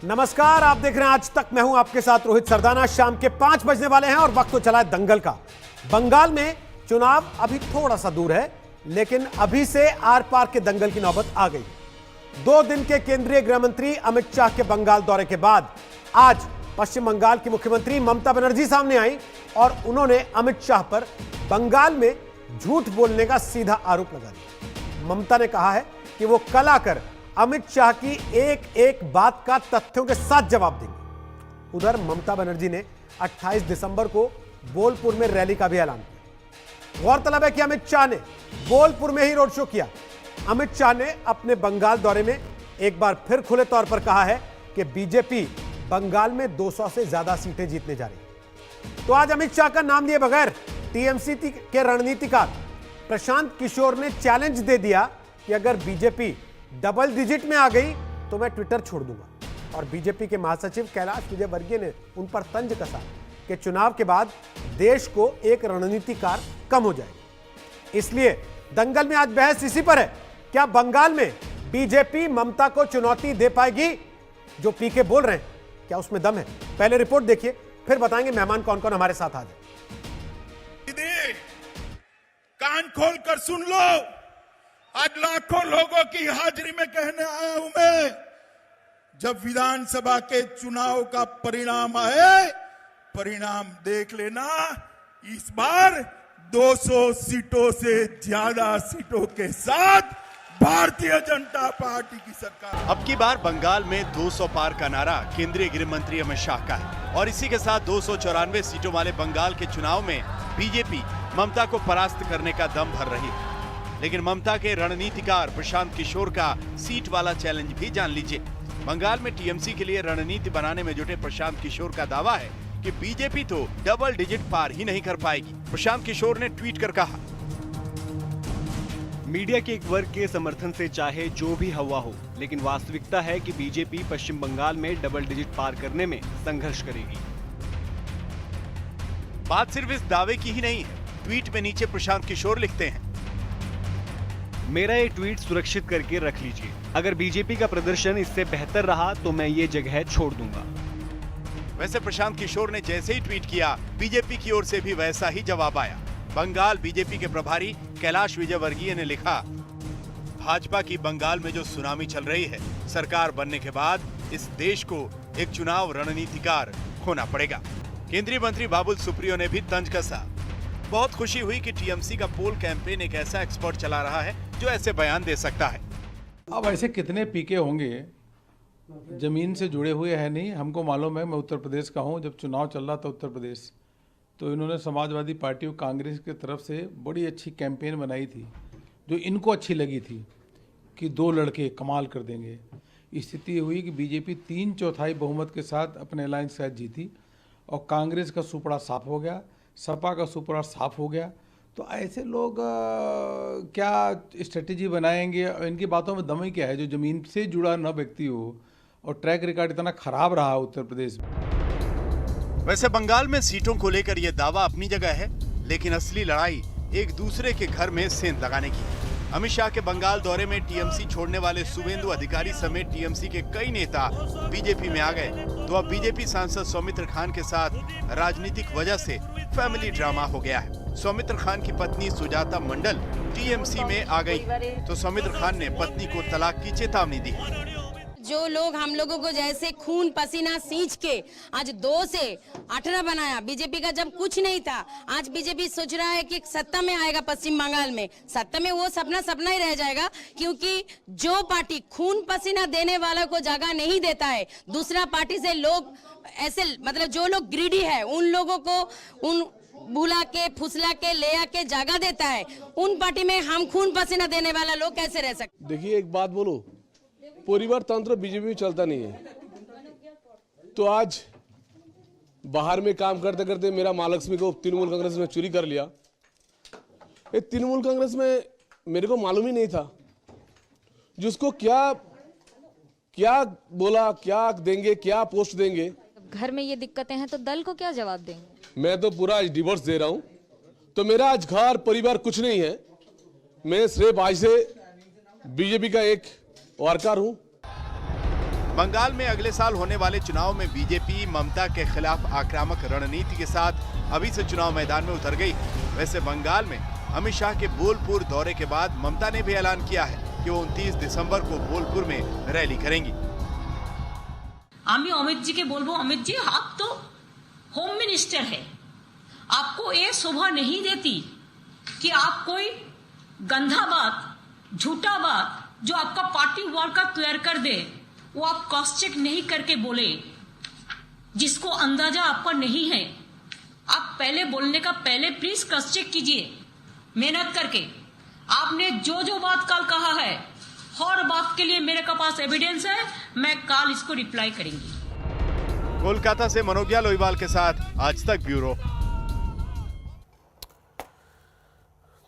नमस्कार, आप देख रहे हैं आज तक। मैं हूं आपके साथ रोहित सरदाना। शाम के 5 बजने वाले हैं और वक्त तो चला है दंगल का। बंगाल में चुनाव अभी थोड़ा सा दूर है, लेकिन अभी से आर पार के दंगल की नौबत आ गई। 2 दिन के केंद्रीय गृह मंत्री अमित शाह के बंगाल दौरे के बाद आज पश्चिम बंगाल की मुख्यमंत्री ममता बनर्जी सामने आई और उन्होंने अमित शाह पर बंगाल में झूठ बोलने का सीधा आरोप लगा दिया। ममता ने कहा है कि वो कल आकर अमित शाह की एक एक बात का तथ्यों के साथ जवाब देंगे। उधर ममता बनर्जी ने 28 दिसंबर को बोलपुर में रैली का भी ऐलान किया। गौरतलब है कि अमित शाह ने बोलपुर में ही रोड शो किया। अमित शाह ने अपने बंगाल दौरे में एक बार फिर खुले तौर पर कहा है कि बीजेपी बंगाल में 200 से ज्यादा सीटें जीतने जा रही है। तो आज अमित शाह का नाम लिए बगैर टीएमसी के रणनीतिकार प्रशांत किशोर ने चैलेंज दे दिया कि अगर बीजेपी डबल डिजिट में आ गई तो मैं ट्विटर छोड़ दूंगा। और बीजेपी के महासचिव कैलाश विजयवर्गीय ने उन पर तंज कसा कि चुनाव के बाद देश को एक रणनीतिकार कम हो जाएगा। इसलिए दंगल में आज बहस इसी पर है, क्या बंगाल में बीजेपी ममता को चुनौती दे पाएगी? जो पीके बोल रहे हैं, क्या उसमें दम है? पहले रिपोर्ट देखिए, फिर बताएंगे मेहमान कौन कौन हमारे साथ आज है। दीदी, कान खोल कर सुन लो। आज लाखों लोगों की हाजिरी में कहने आया हूं मैं, जब विधानसभा के चुनाव का परिणाम आए, परिणाम देख लेना। इस बार 200 सीटों से ज्यादा सीटों के साथ भारतीय जनता पार्टी की सरकार। अब की बार बंगाल में 200 पार का नारा केंद्रीय गृह मंत्री अमित शाह का है और इसी के साथ 294 सीटों वाले बंगाल के चुनाव में बीजेपी ममता को परास्त करने का दम भर रही है। लेकिन ममता के रणनीतिकार प्रशांत किशोर का सीट वाला चैलेंज भी जान लीजिए। बंगाल में टीएमसी के लिए रणनीति बनाने में जुटे प्रशांत किशोर का दावा है कि बीजेपी तो डबल डिजिट पार ही नहीं कर पाएगी। प्रशांत किशोर ने ट्वीट कर कहा, मीडिया के एक वर्ग के समर्थन से चाहे जो भी हवा हो, लेकिन वास्तविकता है कि बीजेपी पश्चिम बंगाल में डबल डिजिट पार करने में संघर्ष करेगी। बात सिर्फ इस दावे की ही नहीं है। ट्वीट में नीचे प्रशांत किशोर लिखते हैं, मेरा ये ट्वीट सुरक्षित करके रख लीजिए। अगर बीजेपी का प्रदर्शन इससे बेहतर रहा तो मैं ये जगह छोड़ दूंगा। वैसे प्रशांत किशोर ने जैसे ही ट्वीट किया, बीजेपी की ओर से भी वैसा ही जवाब आया। बंगाल बीजेपी के प्रभारी कैलाश विजयवर्गीय ने लिखा, भाजपा की बंगाल में जो सुनामी चल रही है, सरकार बनने के बाद इस देश को एक चुनाव रणनीतिकार खोना पड़ेगा। केंद्रीय मंत्री बाबुल सुप्रियो ने भी तंज कसा। बहुत खुशी हुई कि टीएमसी का पोल कैंपेन एक ऐसा एक्सपर्ट चला रहा है जो ऐसे बयान दे सकता है। अब ऐसे कितने पीके होंगे, जमीन से जुड़े हुए हैं नहीं। हमको मालूम है, मैं उत्तर प्रदेश का हूँ। जब चुनाव चल रहा था उत्तर प्रदेश, तो इन्होंने समाजवादी पार्टी और कांग्रेस की तरफ से बड़ी अच्छी कैंपेन बनाई थी, जो इनको अच्छी लगी थी कि 2 लड़के कमाल कर देंगे। स्थिति हुई कि बीजेपी 3/4 बहुमत के साथ अपने अलायंस के साथ जीती और कांग्रेस का सुपड़ा साफ हो गया, सपा का सुपड़ा साफ हो गया। तो ऐसे लोग क्या स्ट्रेटेजी बनाएंगे? इनकी बातों में दम ही क्या है? जो जमीन से जुड़ा न व्यक्ति हो और ट्रैक रिकॉर्ड इतना खराब रहा उत्तर प्रदेश में। वैसे बंगाल में सीटों को लेकर यह दावा अपनी जगह है, लेकिन असली लड़ाई एक दूसरे के घर में सेंध लगाने की है। अमित शाह के बंगाल दौरे में टीएमसी छोड़ने वाले शुभेंदु अधिकारी समेत टीएमसी के कई नेता बीजेपी में आ गए, तो अब बीजेपी सांसद सौमित्र खान के साथ राजनीतिक वजह से फैमिली ड्रामा हो गया है। सौमित्र खान की पत्नी सुजाता मंडल टीएमसी में आ गई, तो सौमित्र खान ने पत्नी को तलाक की चेतावनी दी। जो लोग हम लोगों को जैसे खून पसीना सींच के आज 2 से 18 बनाया, बीजेपी का जब कुछ नहीं था, आज बीजेपी सोच रहा है कि सत्ता में आएगा पश्चिम बंगाल में। सत्ता में वो सपना ही रह जाएगा, क्योंकि जो पार्टी खून पसीना देने वाला को जगह नहीं देता है, दूसरा पार्टी से लोग ऐसे, मतलब जो लोग ग्रीडी है, उन लोगों को उन बुला के फुसला के ले आके जगह देता है। उन पार्टी में हम खून पसीना देने वाला लोग कैसे रह सकते? देखिए, एक बात बोलो, परिवार तंत्र बीजेपी में चलता नहीं है। तो आज बाहर में काम करते करते मेरा महालक्ष्मी को तृणमूल कांग्रेस में चोरी कर लिया। ये तृणमूल कांग्रेस में मेरे को मालूम ही नहीं था जिसको क्या क्या बोला, क्या देंगे, क्या पोस्ट देंगे। घर में ये दिक्कतें हैं तो दल को क्या जवाब देंगे? मैं तो पूरा आज डिवोर्स दे रहा हूं, तो मेरा आज घर परिवार कुछ नहीं है। मैं सिर्फ आज से बीजेपी का एक वर्कर हूं। बंगाल में अगले साल होने वाले चुनाव में बीजेपी ममता के खिलाफ आक्रामक रणनीति के साथ अभी से चुनाव मैदान में उतर गई। वैसे बंगाल में अमित शाह के बोलपुर दौरे के बाद ममता ने भी ऐलान किया है कि वो 29 दिसंबर को बोलपुर में रैली करेंगी। আমি অমিত जी के बोलबो, अमित जी आप तो होम मिनिस्टर है, आपको ये शोभा नहीं देती कि आप कोई गंदा बात, झूठा बात जो आपका पार्टी वर्कर तैयार कर दे वो आप क्रॉस चेक नहीं करके बोले, जिसको अंदाजा आपका नहीं है। आप पहले बोलने का पहले प्लीज क्रॉस चेक कीजिए मेहनत करके। आपने जो जो बात कल कहा है हर बात के लिए मेरे पास एविडेंस है, मैं कल इसको रिप्लाई करेंगी। कोलकाता से मनोज्ञा लोईवाल के साथ आज तक ब्यूरो।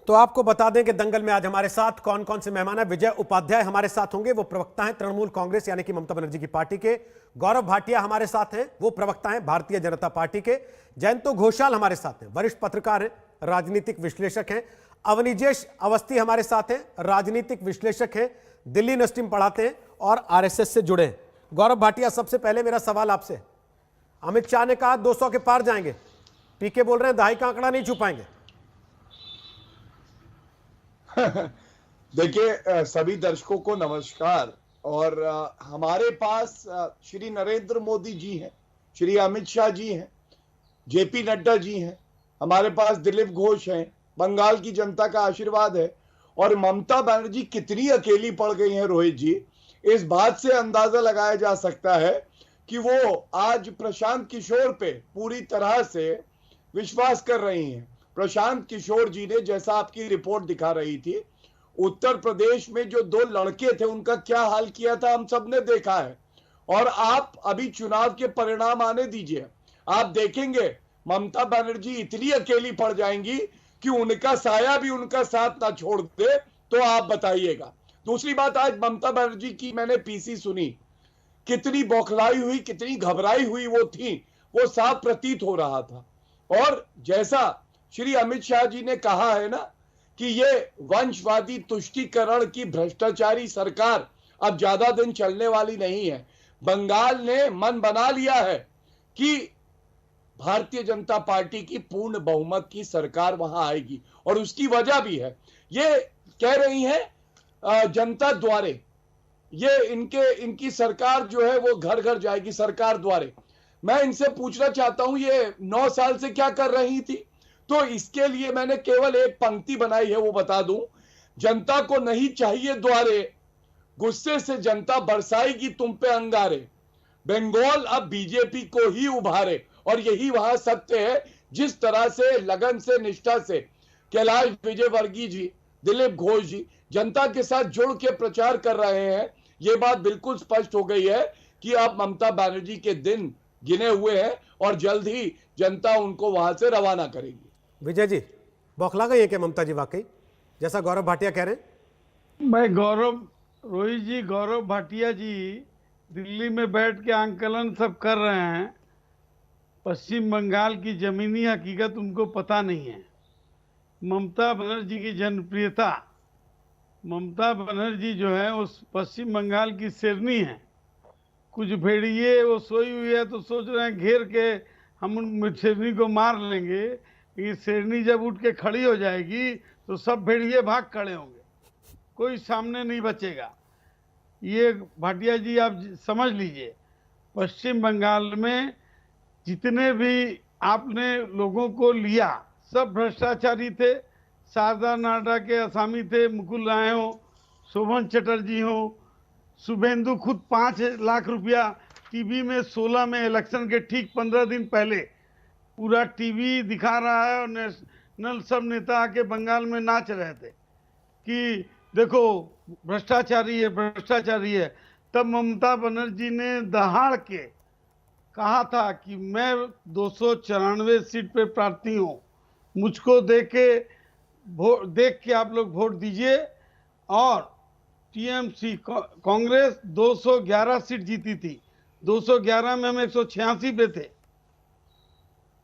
तो आपको बता दें कि दंगल में आज हमारे साथ कौन कौन से मेहमान हैं। विजय उपाध्याय हमारे साथ होंगे, वो प्रवक्ता हैं तृणमूल कांग्रेस यानी कि ममता बनर्जी की पार्टी के। गौरव भाटिया हमारे साथ हैं, वो प्रवक्ता हैं भारतीय जनता पार्टी के। जयंतो घोषाल हमारे साथ हैं, वरिष्ठ पत्रकार हैं, राजनीतिक विश्लेषक हैं। अवनिजेश अवस्थी हमारे साथ हैं, राजनीतिक विश्लेषक हैं, दिल्ली यूनिवर्सिटी में पढ़ाते हैं और आरएसएस से जुड़े हैं। गौरव भाटिया, सबसे पहले मेरा सवाल आपसे, अमित शाह ने कहा 200 के पार जाएंगे, पीके बोल रहे हैं 2.5 का आंकड़ा नहीं छू पाएंगे। देखिए, सभी दर्शकों को नमस्कार। और हमारे पास श्री नरेंद्र मोदी जी हैं, श्री अमित शाह जी हैं, जेपी नड्डा जी हैं, हमारे पास दिलीप घोष हैं, बंगाल की जनता का आशीर्वाद है। और ममता बनर्जी कितनी अकेली पड़ गई हैं रोहित जी, इस बात से अंदाजा लगाया जा सकता है कि वो आज प्रशांत किशोर पे पूरी तरह से विश्वास कर रही हैं। प्रशांत किशोर जी ने, जैसा आपकी रिपोर्ट दिखा रही थी, उत्तर प्रदेश में जो 2 लड़के थे उनका क्या हाल किया था हम सबने देखा है। और आप अभी चुनाव के परिणाम आने दीजिए, आप देखेंगे ममता बनर्जी इतनी अकेली पड़ जाएंगी कि उनका साया भी उनका साथ ना छोड़ दे, तो आप बताइएगा। दूसरी बात, आज ममता बनर्जी की मैंने पीसी सुनी, कितनी बौखलाई हुई, कितनी घबराई हुई वो थी, वो साफ प्रतीत हो रहा था। और जैसा श्री अमित शाह जी ने कहा है ना कि ये वंशवादी तुष्टीकरण की भ्रष्टाचारी सरकार अब ज्यादा दिन चलने वाली नहीं है। बंगाल ने मन बना लिया है कि भारतीय जनता पार्टी की पूर्ण बहुमत की सरकार वहां आएगी। और उसकी वजह भी है, ये कह रही है जनता द्वारे, ये इनकी सरकार जो है वो घर घर जाएगी सरकार द्वारे। मैं इनसे पूछना चाहता हूं, ये 9 साल से क्या कर रही थी? तो इसके लिए मैंने केवल एक पंक्ति बनाई है, वो बता दूं, जनता को नहीं चाहिए द्वारे, गुस्से से जनता बरसाएगी तुम पे अंगारे, बंगाल अब बीजेपी को ही उभारे। और यही वहां सत्य है। जिस तरह से लगन से, निष्ठा से कैलाश विजयवर्गीय जी, दिलीप घोष जी जनता के साथ जुड़ के प्रचार कर रहे हैं, ये बात बिल्कुल स्पष्ट हो गई है कि अब ममता बनर्जी के दिन गिने हुए हैं और जल्द ही जनता उनको वहां से रवाना करेगी। विजय जी, बौखला गई है क्या ममता जी वाकई, जैसा गौरव भाटिया कह रहे हैं? मैं रोहित जी, गौरव भाटिया जी दिल्ली में बैठ के आंकलन सब कर रहे हैं। पश्चिम बंगाल की जमीनी हकीकत उनको पता नहीं है। ममता बनर्जी की जनप्रियता, ममता बनर्जी जो है उस पश्चिम बंगाल की शेरनी है। कुछ भेड़िए वो सोई हुई है तो सोच रहे हैं घेर के हम उन शेरनी को मार लेंगे। ये शेरनी जब उठ के खड़ी हो जाएगी तो सब भेड़िए भाग खड़े होंगे, कोई सामने नहीं बचेगा। ये भाटिया जी आप समझ लीजिए, पश्चिम बंगाल में जितने भी आपने लोगों को लिया सब भ्रष्टाचारी थे। शारदा नाडा के असामी थे, मुकुल राय हो, शोभन चटर्जी हो, शुभेंदु खुद 5 लाख रुपया टीवी में 16 में इलेक्शन के ठीक 15 दिन पहले पूरा टीवी दिखा रहा है और नेशनल सब नेता आके बंगाल में नाच रहे थे कि देखो भ्रष्टाचारी है, भ्रष्टाचारी है। तब ममता बनर्जी ने दहाड़ के कहा था कि मैं 294 सीट पे प्रार्थी हूँ, मुझको देख के आप लोग वोट दीजिए। और टीएमसी कांग्रेस 211 सीट जीती थी, 211 में हम 186 पे थे।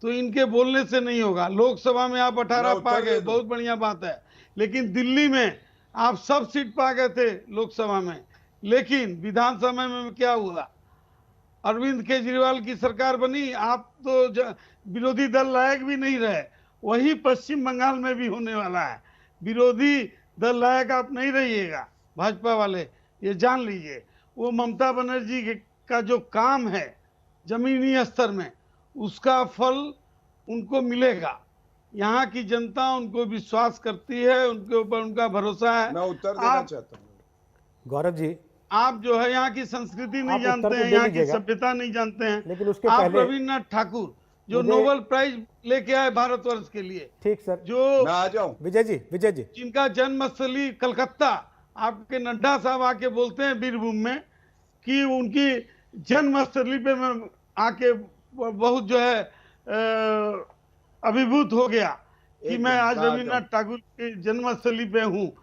तो इनके बोलने से नहीं होगा। लोकसभा में आप 18 पा गए, बहुत बढ़िया बात है, लेकिन दिल्ली में आप सब सीट पा गए थे लोकसभा में, लेकिन विधानसभा में क्या हुआ? अरविंद केजरीवाल की सरकार बनी, आप तो विरोधी दल लायक भी नहीं रहे। वही पश्चिम बंगाल में भी होने वाला है। विरोधी दल लायक आप नहीं रहिएगा, भाजपा वाले, ये जान लीजिए। वो ममता बनर्जी का जो काम है जमीनी स्तर में, उसका फल उनको मिलेगा। यहाँ की जनता उनको विश्वास करती है, उनके ऊपर उनका भरोसा है। मैं उत्तर देना चाहता हूँ। गौरव जी, आप जो है यहाँ की संस्कृति नहीं आप जानते उत्तर तो हैं, दे यहाँ की लीजिएगा। सभ्यता नहीं जानते हैं। लेकिन उसके आप पहले रविन्द्रनाथ ठाकुर जो मुझे- नोबेल प्राइज लेके आए भारतवर्ष के लिए, ठीक सर, जो मैं आ जाऊं। विजय जी, विजय जी, जिनका जन्मस्थली कलकत्ता, आपके नड्डा साहब आके बोलते हैं बीरभूम में कि उनकी जन्मस्थली पे मैं आके बहुत जो है अभिभूत हो गया कि मैं आज रविन्द्रनाथ ठाकुर की जन्मस्थली पे हूँ,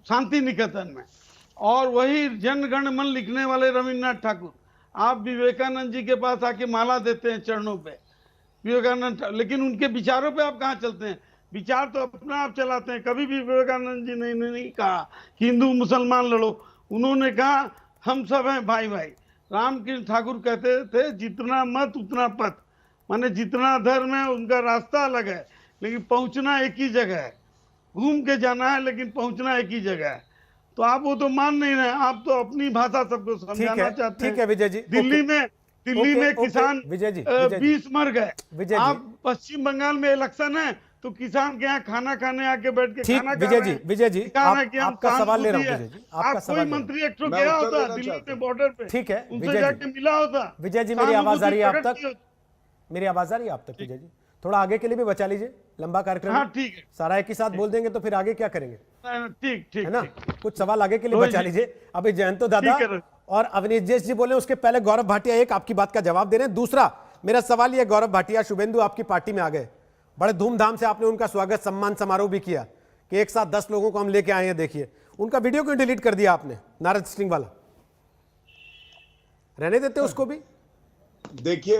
शांति निकेतन में। और वही जनगण मन लिखने वाले रविन्द्रनाथ ठाकुर, आप विवेकानंद जी के पास आके माला देते हैं चरणों पे, विवेकानंद, लेकिन उनके विचारों पे आप कहाँ चलते हैं? विचार तो अपना आप चलाते हैं। कभी भी विवेकानंद जी ने नहीं कहा कि हिंदू मुसलमान लड़ो, उन्होंने कहा हम सब हैं भाई भाई। रामकृष्ण ठाकुर कहते थे जितना मत उतना पथ, माने जितना धर्म है उनका रास्ता अलग है, लेकिन पहुंचना एक ही जगह है। घूम के जाना है लेकिन पहुंचना एक ही जगह है। तो आप वो तो मान नहीं रहे, आप तो अपनी भाषा सबको समझाना चाहते हैं। ठीक है विजय जी, दिल्ली में ओके, किसान विजय जी, विजय जी, 20 मर गए। विजय जी, आप पश्चिम बंगाल में इलेक्शन है तो किसान के यहाँ खाना खाने आके बैठ के ठीक, खाना खा विजय रहे जी, हैं। विजय जी, दिखाना है कि हम आपका सवाल ले रहा हूं सहानुभूति विजय जी, है। आपका आप सवाल कोई ले रहा हूं। मंत्री एक ठो मैं गया उत्तर होता देना दिल्ली चाहता के बॉर्डर पे, ठीक है, उनसे विजय जी। जाके मिला होता। विजय जी, मेरी आवाज आ रही है आप सहानुभूति तक? प्रकट की मेरी आवाज आ रही है आप तक विजय जी? थोड़ा आगे के लिए भी बचा लीजिए, लंबा कार्यक्रम हाँ है। ठीक है, सारा एक ही साथ बोल देंगे तो फिर आगे क्या करेंगे, ठीक ठीक है ना? ठीक। कुछ सवाल आगे के लिए रोहित बचा जी। लीजिए। अभी जयंतो दादा ठीक है, रोहित। और अवनीश जी बोले, उसके पहले गौरव भाटिया एक आपकी बात का जवाब दे रहे हैं। दूसरा मेरा सवाल ये, गौरव भाटिया, शुभेंदु आपकी पार्टी में आ गए, बड़े धूमधाम से आपने उनका स्वागत सम्मान समारोह भी किया कि एक साथ 10 लोगों को हम लेके आए हैं। देखिए उनका वीडियो क्यों डिलीट कर दिया आपने, नारद स्टिंग वाला? रहने देते उसको भी। देखिए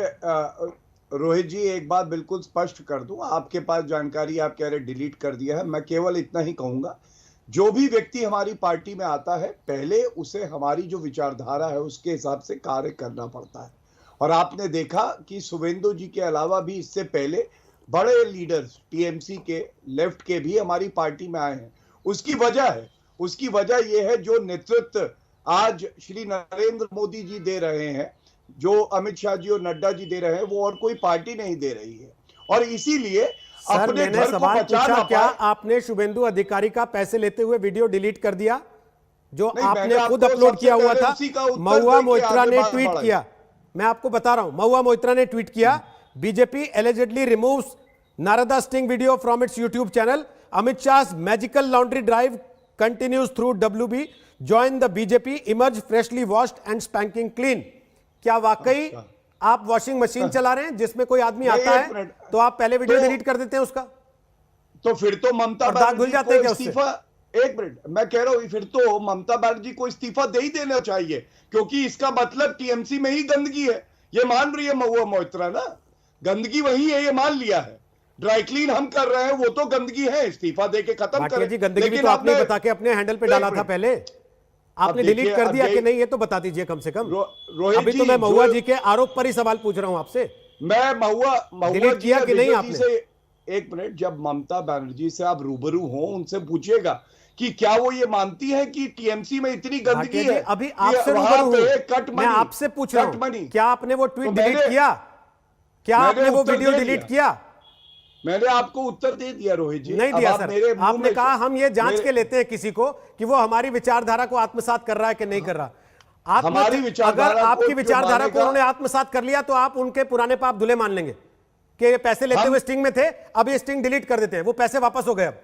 रोहित जी, एक बात बिल्कुल स्पष्ट कर दूं, आपके पास जानकारी, आप कह रहे डिलीट कर दिया है। मैं केवल इतना ही कहूंगा, जो भी व्यक्ति हमारी पार्टी में आता है पहले उसे हमारी जो विचारधारा है उसके हिसाब से कार्य करना पड़ता है। और आपने देखा कि शुभेंदु जी के अलावा भी इससे पहले बड़े लीडर्स टीएमसी के, लेफ्ट के भी हमारी पार्टी में आए हैं। उसकी वजह यह है जो नेतृत्व आज श्री नरेंद्र मोदी जी दे रहे हैं, जो अमित शाह जी और नड्डा जी दे रहे हैं, वो और कोई पार्टी नहीं दे रही है। और इसीलिए सर, अपने मैंने घर को सवाल बचा पूछा, ना क्या पाए। आपने शुभेंदु अधिकारी का पैसे लेते हुए वीडियो डिलीट कर दिया जो नहीं, मैंने आपने खुद आपको अपलोड सबसे किया हुआ पहले था? उसी का उत्तर महुआ देके मोइत्रा आगे ने बात ट्वीट बढ़ाई। किया, मैं आपको बता रहा हूं, महुआ मोइत्रा ने ट्वीट किया, BJP allegedly removes Narada sting video from its YouTube channel, Amit Shah magical laundry drive continues through WB, join the BJP, emerge freshly washed and spanking clean. क्या वाकई आप वॉशिंग मशीन चला रहे हैं जिसमें कोई आदमी नहीं, आता एक है मिनट। तो आप पहले वीडियो तो- डिलीट कर देते हैं उसका? तो फिर तो ममता और दाग धुल बनर्जी जाते को हैं क्या उससे? इस्तीफा, एक मिनट, मैं कह रहा हूं फिर तो ममता बनर्जी को इस्तीफा दे ही देना चाहिए, क्योंकि इसका मतलब टीएमसी में ही गंदगी है, ये मान रही है महुआ मोइत्रा ना, गंदगी वही है, ये मान लिया है। ड्राई क्लीन हम कर रहे हैं, वो तो गंदगी है, इस्तीफा दे के खत्म भाटिया करें। जी, गंदगी भी लेकिन तो आपने बता के अपने हैंडल पे डाला था पहले, आपने देखिए, डिलीट कर दिया अब कि नहीं, ये तो बता दीजिए कम से कम। रोहित अभी जी, तो मैं महुआ जो- जी के आरोप पर ही सवाल पूछ रहा हूं आपसे। मैं महुआ डिलीट जी किया या कि नहीं विजय आपने? जी से एक मिनट, जब ममता बनर्जी से आप रूबरू हो, उनसे पूछिएगा कि क्या वो ये मानती है कि टीएमसी में इतनी गंदगी भाटिया जी, है। अभी कि आपसे वहां रूबरू पे हूं, कट मैं मनी, आपसे पूछ रहा कट हूं, मनी। क्या आपने वो ट्वीट तो डिलीट मैंने- किया? क्या मैंने आपने वो उत्तर वीडियो दे डिलीट दिया। किया? मैंने आपको उत्तर दे दिया रोहित जी। नहीं अब दिया आप सर, मेरे मुंह आपने में कहा से- हम ये जांच मेरे- के लेते हैं किसी को कि वो हमारी विचारधारा को आत्मसात कर रहा है कि नहीं कर रहा। हमारी विचारधारा अगर को आपकी जो विचारधारा को मानेगा- उन्होंने आत्मसात कर लिया तो आप उनके पुराने पाप धुले मान लेंगे कि ये पैसे लेते हुए स्टिंग में थे, अब ये स्टिंग डिलीट कर देते हैं, वो पैसे वापस हो गए अब।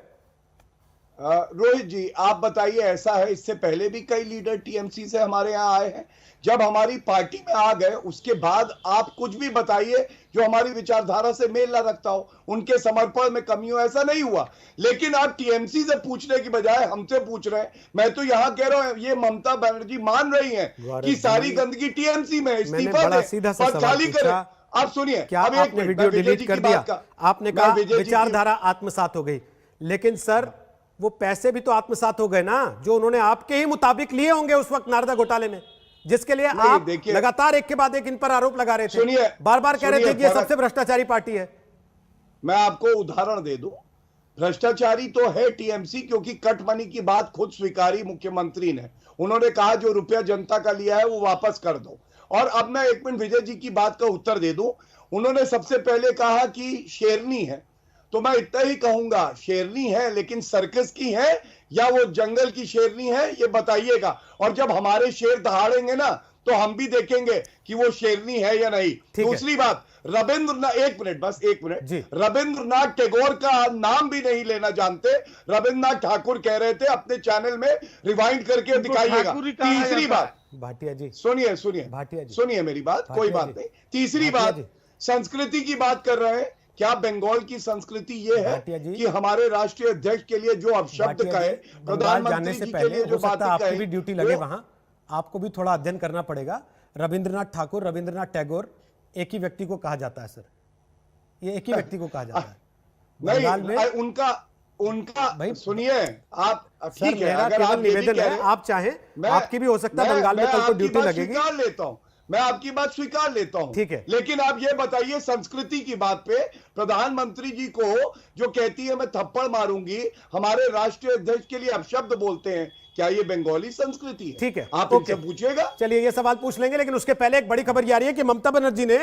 रोहित जी, आप बताइए, ऐसा है, इससे पहले भी कई लीडर टीएमसी से हमारे यहाँ आए हैं, जब हमारी पार्टी में आ गए उसके बाद आप कुछ भी बताइए जो हमारी विचारधारा से मेल ना रखता हो, उनके समर्पण में कमी हो, ऐसा नहीं हुआ। लेकिन आप टीएमसी से पूछने की बजाय हमसे पूछ रहे हैं। मैं तो यहाँ कह रहा हूँ, ये ममता बनर्जी मान रही हैं कि सारी गंदगी टीएमसी में, इस्तीफा बड़ा दे सीधा सा और सवाल खाली पूछा। करें। आप सुनिए, क्या अब एक आपने मिनट, वीडियो मैं विजय डिलीट जी कर की दिया? बात का- आपने मैं कहा विजय जी की- विचारधारा आत्मसात हो गई, लेकिन सर वो पैसे भी तो आत्मसात हो गए ना, जो उन्होंने आपके ही मुताबिक लिए होंगे उस वक्त नारदा घोटाले में। जिसके लिए नहीं, आप देखिए- लगातार एक के बाद एक इन पर आरोप लगा रहे थे, सुनिए, बार बार कह रहे थे सुनिए, कि ये फर्क- सबसे भ्रष्टाचारी पार्टी है। मैं आपको उदाहरण दे दूं, भ्रष्टाचारी तो है टीएमसी, क्योंकि कट मनी की बात खुद स्वीकारी मुख्यमंत्री ने। उन्होंने कहा जो रुपया जनता का लिया है वो वापस कर दो। और अब मैं 1 मिनट विजय जी की बात का उत्तर दे दूं। उन्होंने सबसे पहले कहा कि शेरनी है, तो मैं इतना ही कहूंगा, शेरनी है लेकिन सर्कस की है या वो जंगल की शेरनी है, ये बताइएगा। और जब हमारे शेर दहाड़ेंगे ना तो हम भी देखेंगे कि वो शेरनी है या नहीं। दूसरी बात, रविंद्रनाथ, 1 मिनट बस, 1 मिनट, रविंद्रनाथ टैगोर का नाम भी नहीं लेना जानते, रविंद्रनाथ ठाकुर कह रहे थे अपने चैनल में, रिवाइंड करके दिखाइएगा। तीसरी बात, भाटिया जी सुनिए सुनिए भाटिया जी सुनिए मेरी बात, कोई बात नहीं। तीसरी बात, संस्कृति की बात कर रहे हैं। क्या बंगाल की संस्कृति ये है कि हमारे राष्ट्रीय अध्यक्ष के लिए जो अपशब्द कहे, प्रधानमंत्री जी के लिए जो बातें आपकी भी ड्यूटी लगे कहे, वहां, आपको भी थोड़ा अध्ययन करना पड़ेगा। रविंद्रनाथ ठाकुर, रविंद्रनाथ टैगोर एक ही व्यक्ति को कहा जाता है सर, ये एक ही व्यक्ति को कहा जाता है बंगाल में। नहीं, उनका भाई सुनिए आप, सर मेरा केवल निवेदन है, आप चाहें आपकी भी हो सकता है बंगाल में कल को ड्यूटी लगेगी। स्वीकार लेता हूं, मैं आपकी बात स्वीकार लेता हूं, ठीक है। लेकिन आप ये बताइए, संस्कृति की बात पे प्रधानमंत्री जी को जो कहती है मैं थप्पड़ मारूंगी, हमारे राष्ट्रीय अध्यक्ष के लिए अपशब्द बोलते हैं, क्या ये बंगाली संस्कृति है? ठीक है, आप इनसे पूछिएगा। चलिए ये सवाल पूछ लेंगे, लेकिन उसके पहले एक बड़ी खबर ये आ रही है कि ममता बनर्जी ने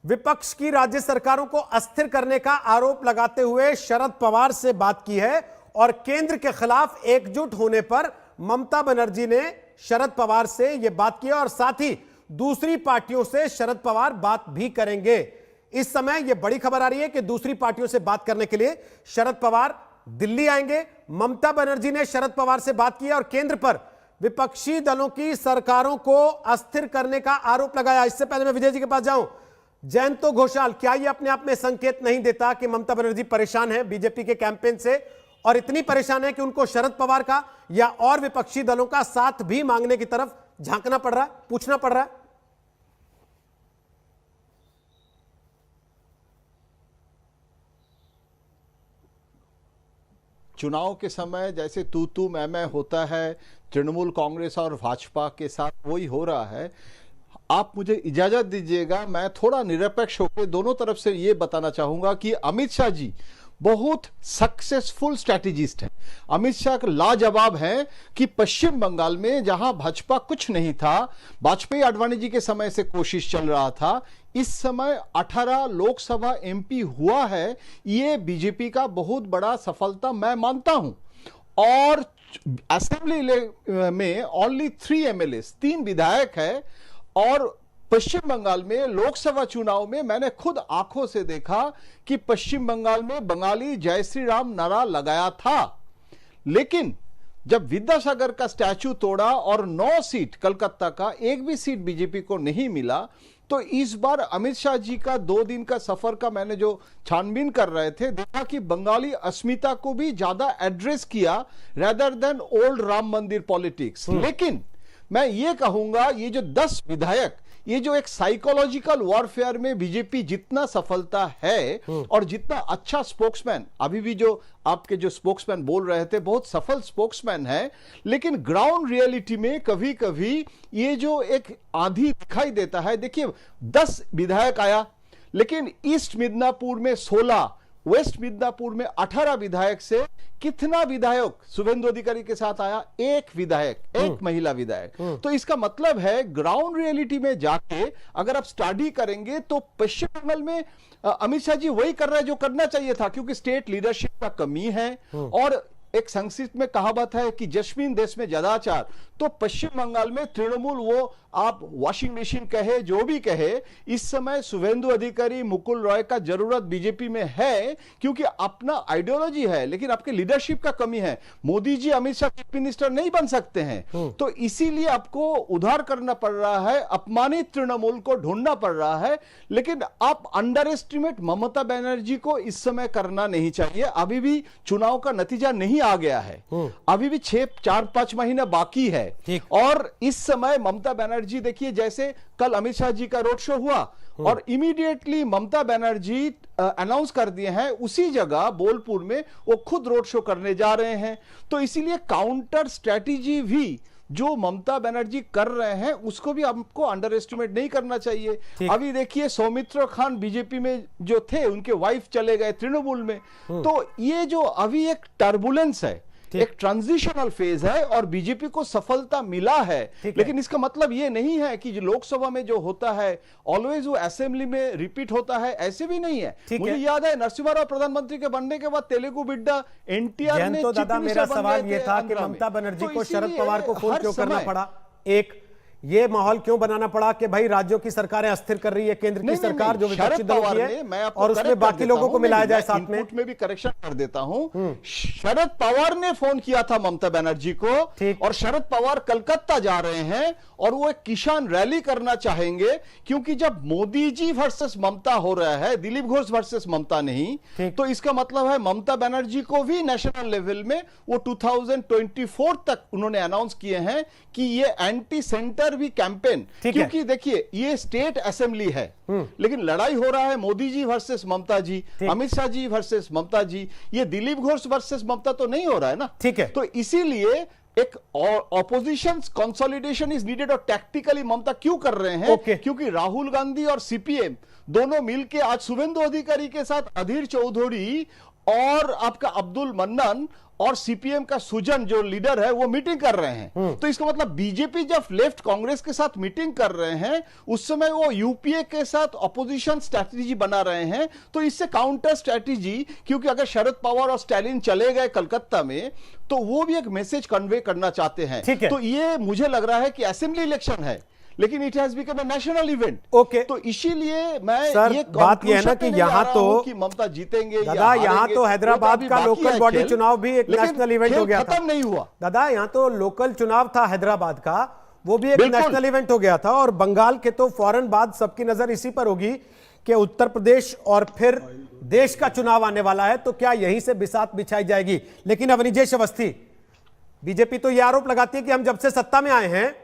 विपक्ष की राज्य सरकारों को अस्थिर करने का आरोप लगाते हुए शरद पवार से बात की है और केंद्र के खिलाफ एकजुट होने पर ममता बनर्जी ने शरद पवार से यह बात की और साथ ही दूसरी पार्टियों से शरद पवार बात भी करेंगे। इस समय यह बड़ी खबर आ रही है कि दूसरी पार्टियों से बात करने के लिए शरद पवार दिल्ली आएंगे। ममता बनर्जी ने शरद पवार से बात की और केंद्र पर विपक्षी दलों की सरकारों को अस्थिर करने का आरोप लगाया। इससे पहले मैं विजय जी के पास जाऊं, जयंतो घोषाल, क्या यह अपने आप में संकेत नहीं देता कि ममता बनर्जी परेशान है बीजेपी के कैंपेन से और इतनी परेशान है कि उनको शरद पवार का या और विपक्षी दलों का साथ भी मांगने की तरफ झांकना पड़ रहा है, पूछना पड़ रहा है? चुनाव के समय जैसे तू मैं होता है तृणमूल कांग्रेस और भाजपा के साथ, वही हो रहा है। आप मुझे इजाजत दीजिएगा, मैं थोड़ा निरपेक्ष होकर दोनों तरफ से ये बताना चाहूंगा कि अमित शाह जी बहुत सक्सेसफुल स्ट्रैटेजिस्ट है। अमित शाह लाजवाब है कि पश्चिम बंगाल में जहां भाजपा कुछ नहीं था, वाजपेयी आडवाणी जी के समय से कोशिश चल रहा था, इस समय 18 लोकसभा एमपी हुआ है। ये बीजेपी का बहुत बड़ा सफलता मैं मानता हूं। और असेंबली में ओनली 3 एमएलए, 3 विधायक है। और पश्चिम बंगाल में लोकसभा चुनाव में मैंने खुद आंखों से देखा कि पश्चिम बंगाल में बंगाली जय श्री राम नारा लगाया था, लेकिन जब विद्यासागर का स्टैचू तोड़ा और 9 सीट कलकत्ता का, एक भी सीट बीजेपी को नहीं मिला, तो इस बार अमित शाह जी का 2 दिन का सफर का मैंने जो छानबीन कर रहे थे, देखा कि बंगाली अस्मिता को भी ज्यादा एड्रेस किया रेदर देन ओल्ड राम मंदिर पॉलिटिक्स। लेकिन मैं ये कहूंगा, ये जो 10 विधायक, ये जो एक साइकोलॉजिकल वॉरफेयर में बीजेपी जितना सफलता है और जितना अच्छा स्पोक्समैन, अभी भी जो आपके जो स्पोक्समैन बोल रहे थे बहुत सफल स्पोक्समैन है, लेकिन ग्राउंड रियलिटी में कभी कभी ये जो एक आंधी दिखाई देता है। देखिए 10 विधायक आया, लेकिन ईस्ट मिदनापुर में 16, वेस्ट मिदनापुर में 18 विधायक से कितना विधायक शुभेंदु अधिकारी के साथ आया? 1 विधायक, 1 महिला विधायक। तो इसका मतलब है ग्राउंड रियलिटी में जाके अगर आप स्टडी करेंगे तो पश्चिम बंगाल में अमित शाह जी वही कर रहे हैं जो करना चाहिए था, क्योंकि स्टेट लीडरशिप का कमी है। और एक संस्कृत में कहावत है कि जस्मिन देश में जदाचार, तो पश्चिम बंगाल में तृणमूल, वो आप वॉशिंग मशीन कहे जो भी कहे, इस समय शुभेंदु अधिकारी, मुकुल रॉय का जरूरत बीजेपी में है, क्योंकि अपना आइडियोलॉजी है लेकिन आपके लीडरशिप का कमी है। मोदी जी अमित शाह चीफ मिनिस्टर नहीं बन सकते हैं, तो इसीलिए आपको उधार करना पड़ रहा है, अपमानित तृणमूल को ढूंढना पड़ रहा है। लेकिन आप अंडर एस्टिमेट ममता बनर्जी को इस समय करना नहीं चाहिए। अभी भी चुनाव का नतीजा नहीं आ गया है, अभी भी 4-5 महीना बाकी है। और इस समय ममता बनर्जी, देखिए जैसे कल अमित शाह जी का रोड शो हुआ और इमीडिएटली ममता बनर्जी अनाउंस कर दिए हैं उसी जगह बोलपुर में वो खुद रोड शो करने जा रहे हैं। तो इसीलिए काउंटर स्ट्रेटेजी भी जो ममता बनर्जी कर रहे हैं उसको भी हमको अंडर एस्टिमेट नहीं करना चाहिए। अभी देखिए सौमित्र खान बीजेपी में जो थे उनके वाइफ चले गए तृणमूल में, तो ये जो अभी एक टर्बुलेंस है, एक ट्रांजिशनल फेज है और बीजेपी को सफलता मिला है, लेकिन इसका मतलब ये नहीं है कि लोकसभा में जो होता है ऑलवेज वो असेंबली में रिपीट होता है, ऐसे भी नहीं है। मुझे याद है नरसिम्हा राव प्रधानमंत्री के बनने के बाद तेलुगु बिड्डा एनटीआर ने, तो दादा मेरा सवाल ये था कि ममता बनर्जी को शरद पवार को फोन क्यों करना पड़ा, एक ये माहौल क्यों बनाना पड़ा कि भाई राज्यों की सरकारें अस्थिर कर रही है केंद्र की सरकार जो विपक्षी दलों की है, और उसमें बाकी लोगों को मिलाया जाए साथ में। में भी करेक्शन कर देता हूं, शरद पवार ने फोन किया था ममता बनर्जी को, और शरद पवार कलकत्ता जा रहे हैं और वो एक किसान रैली करना चाहेंगे, क्योंकि जब मोदी जी वर्सेस ममता हो रहा है, दिलीप घोष वर्सेस ममता नहीं, तो इसका मतलब है ममता बनर्जी को भी नेशनल लेवल में वो 2024 तक उन्होंने अनाउंस किए हैं कि ये एंटी सेंटर भी कैंपेन, क्योंकि देखिए ये स्टेट असेंबली है, लेकिन लड़ाई हो रहा है मोदी जी वर्सेस ममता जी, अमित शाह जी वर्सेस ममता जी, ये दिलीप घोष वर्सेस ममता तो नहीं हो रहा है ना। ठीक है, तो इसीलिए एक ऑपोजिशन कंसोलिडेशन इज नीडेड, और टैक्टिकली ममता क्यों कर रहे हैं, क्योंकि राहुल गांधी और सीपीएम दोनों मिलके आज शुभेंदु अधिकारी के साथ अधीर चौधरी और आपका अब्दुल मन्नन और सीपीएम का सुजन जो लीडर है वो मीटिंग कर रहे हैं। तो इसका मतलब बीजेपी जब लेफ्ट कांग्रेस के साथ मीटिंग कर रहे हैं उस समय वो यूपीए के साथ ऑपोजिशन स्ट्रैटेजी बना रहे हैं, तो इससे काउंटर स्ट्रैटेजी, क्योंकि अगर शरद पवार और स्टालिन चले गए कलकत्ता में तो वो भी एक मैसेज कन्वे करना चाहते हैं। तो ये मुझे लग रहा है कि असेंबली इलेक्शन है, लेकिन it has become a national event. Okay, तो इसीलिए मैं सर, ये बात यह है ना कि यहाँ तो कि ममता जीतेंगे, दादा यहाँ तो हैदराबाद का लोकल बॉडी चुनाव भी एक नेशनल इवेंट हो गया था, खत्म नहीं हुआ दादा। यहाँ तो लोकल चुनाव था हैदराबाद का, वो भी एक नेशनल इवेंट हो गया था, और बंगाल के तो फौरन बाद सबकी नजर इसी पर होगी कि उत्तर प्रदेश और फिर देश का चुनाव आने वाला है, तो क्या यहीं से बिसात बिछाई जाएगी। लेकिन अवनिजेश अवस्थी, बीजेपी तो यह आरोप लगाती है कि हम जब से सत्ता में आए हैं